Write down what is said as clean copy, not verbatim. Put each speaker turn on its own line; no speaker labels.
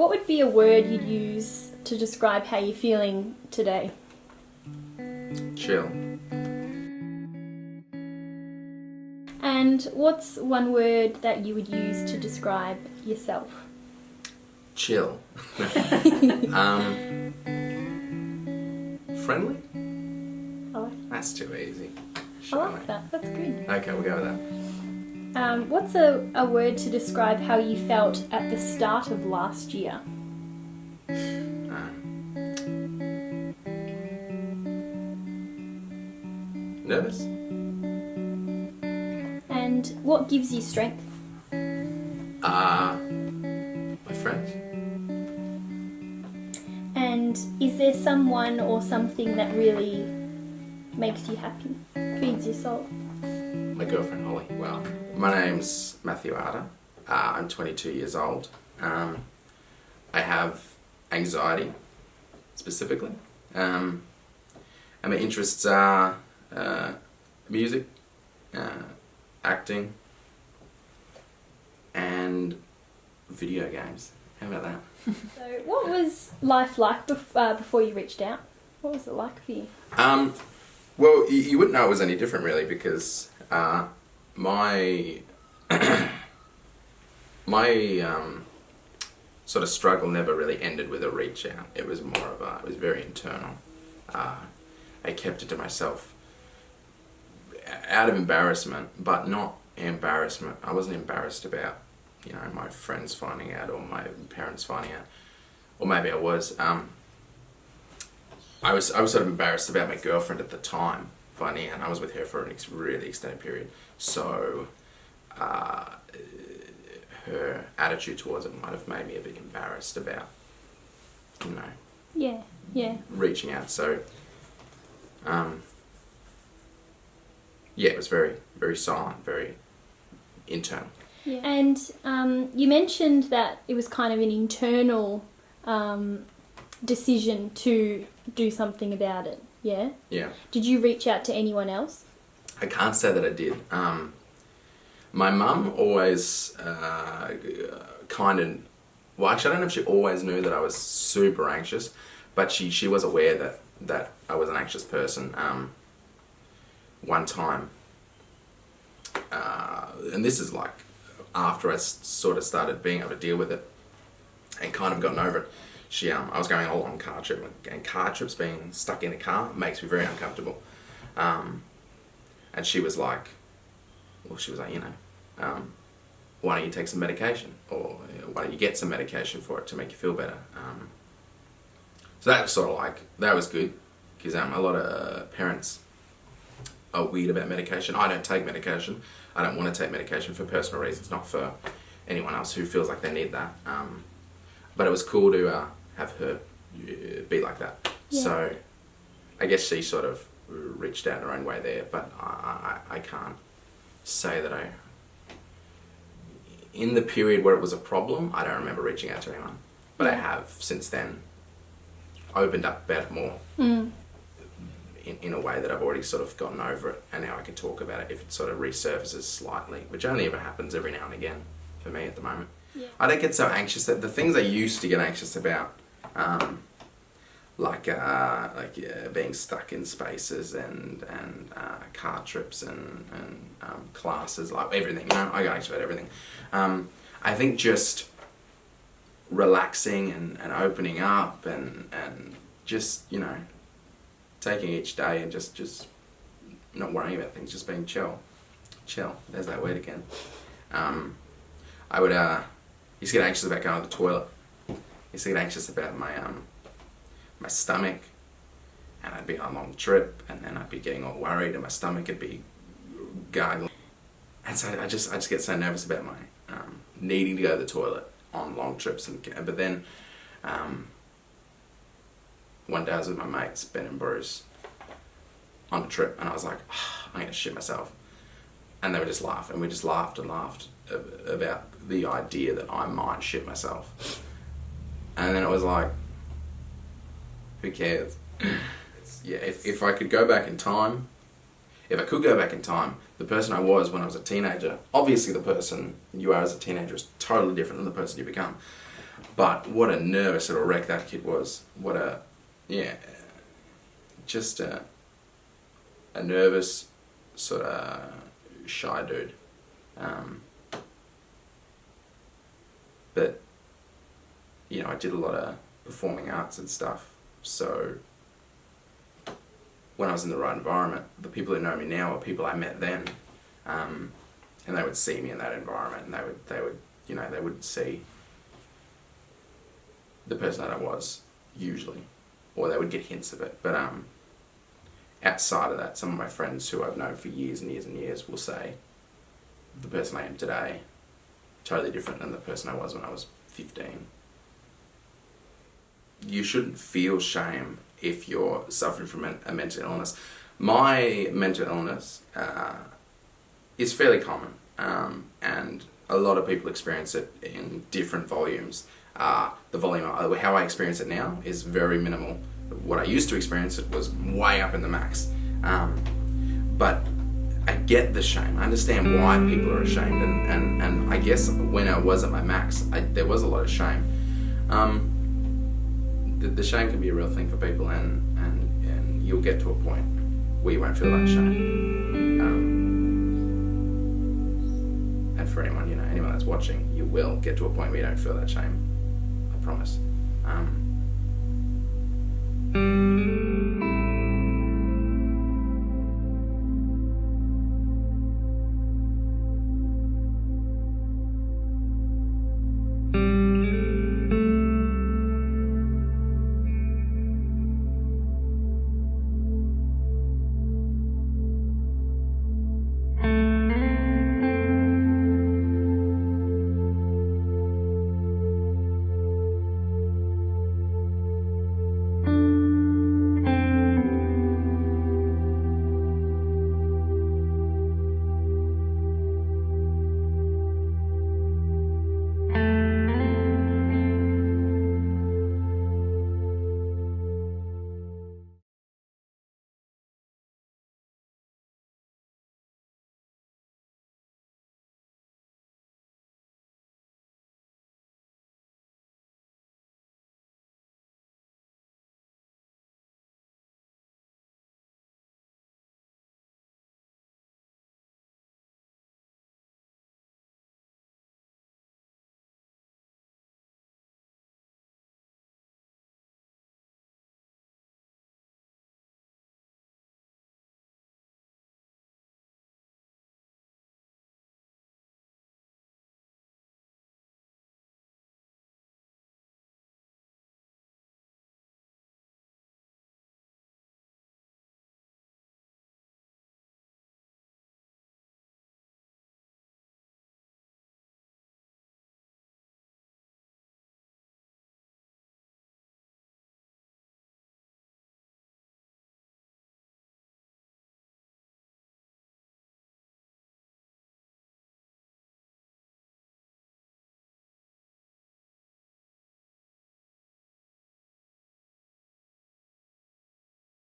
what would be a word you'd use to describe how you're feeling today?
Chill.
And what's one word that you would use to describe yourself?
Chill. Friendly?
I like,
That's too easy.
I like that. That's good.
Okay, we'll go with that.
What's a word to describe how you felt at the start of last year?
Nervous?
And what gives you strength?
My friends.
And is there someone or something that really makes you happy, feeds your soul?
My girlfriend Holly. Well, my name's Matthew Arter. I'm 22 years old. I have anxiety, specifically. And my interests are music, acting, and video games. How about that?
So what was life like before you reached out? What was it like for you?
Well, you wouldn't know it was any different, really, because my sort of struggle never really ended with a reach out. It was more of it was very internal. I kept it to myself out of embarrassment, but not embarrassment. I wasn't embarrassed about, my friends finding out or my parents finding out, or maybe I was. I was sort of embarrassed about my girlfriend at the time finding out. I was with her for a really extended period, so her attitude towards it might have made me a bit embarrassed about,
Yeah.
reaching out. So, it was very, very silent, very internal.
Yeah. And you mentioned that it was kind of an internal decision to do something about it, yeah?
Yeah.
Did you reach out to anyone else?
I can't say that I did. My mum always kind of... Well, actually, I don't know if she always knew that I was super anxious, but she was aware that I was an anxious person. One time, and this is like after I sort of started being able to deal with it and kind of gotten over it, I was going on a long car trip, and car trips, being stuck in a car, makes me very uncomfortable. And she was like, why don't you take some medication? Or why don't you get some medication for it to make you feel better? So that was sort of like, that was good, because a lot of parents are weird about medication. I don't take medication. I don't want to take medication for personal reasons, not for anyone else who feels like they need that. But it was cool to have her be like that.
Yeah.
So I guess she sort of reached out her own way there, but I can't say that in the period where it was a problem, I don't remember reaching out to anyone. But I have since then opened up about it more in a way that I've already sort of gotten over it, and now I can talk about it if it sort of resurfaces slightly, which only ever happens every now and again for me at the moment.
Yeah.
I don't get so anxious. That the things I used to get anxious about, being stuck in spaces and car trips and classes, like everything, I get anxious about everything. I think just relaxing and opening up and just, taking each day and just not worrying about things, just being chill. There's that word again. I would used to get anxious about going to the toilet. Used to get anxious about my stomach, and I'd be on a long trip, and then I'd be getting all worried, and my stomach would be gargling. And so I just get so nervous about my needing to go to the toilet on long trips, but then one day I was with my mates, Ben and Bruce, on a trip, and I was like, I'm going to shit myself. And they would just laugh, and we just laughed and laughed about the idea that I might shit myself. And then it was like, who cares? If I could go back in time, the person I was when I was a teenager, obviously the person you are as a teenager is totally different than the person you become. But what a nervous little wreck that kid was. Just a nervous, sort of shy dude. But, I did a lot of performing arts and stuff, so when I was in the right environment, the people who know me now are people I met then, and they would see me in that environment, and they would see the person that I was, usually, or they would get hints of it. But outside of that, some of my friends who I've known for years and years and years will say the person I am today, totally different than the person I was when I was 15. You shouldn't feel shame if you're suffering from a mental illness. My mental illness is fairly common, and a lot of people experience it in different volumes. The volume, how I experience it now, is very minimal. What I used to experience it was way up in the max. But I get the shame. I understand why people are ashamed, and I guess when I was at my max, there was a lot of shame. The shame can be a real thing for people, and you'll get to a point where you won't feel that shame. And for anyone, anyone that's watching, you will get to a point where you don't feel that shame. I promise.